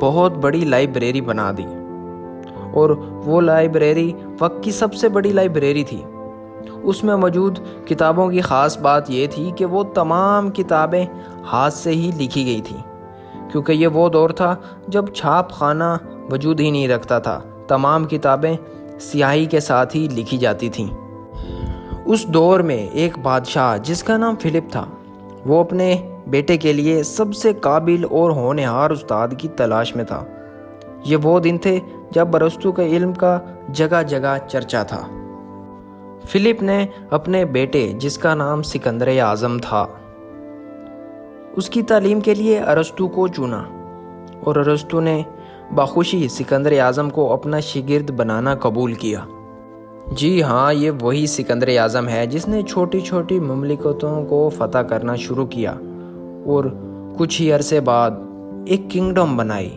بہت بڑی لائبریری بنا دی، اور وہ لائبریری وقت کی سب سے بڑی لائبریری تھی۔ اس میں موجود کتابوں کی خاص بات یہ تھی کہ وہ تمام کتابیں ہاتھ سے ہی لکھی گئی تھیں، کیونکہ یہ وہ دور تھا جب چھاپ خانہ وجود ہی نہیں رکھتا تھا۔ تمام کتابیں سیاہی کے ساتھ ہی لکھی جاتی تھیں۔ اس دور میں ایک بادشاہ جس کا نام فلپ تھا، وہ اپنے بیٹے کے لیے سب سے قابل اور ہونہار استاد کی تلاش میں تھا۔ یہ وہ دن تھے جب ارسطو کے علم کا جگہ جگہ چرچا تھا۔ فلپ نے اپنے بیٹے جس کا نام سکندر اعظم تھا، اس کی تعلیم کے لیے ارسطو کو چنا، اور ارسطو نے بخوشی سکندر اعظم کو اپنا شاگرد بنانا قبول کیا۔ جی ہاں، یہ وہی سکندر اعظم ہے جس نے چھوٹی چھوٹی مملکتوں کو فتح کرنا شروع کیا اور کچھ ہی عرصے بعد ایک کنگڈم بنائی۔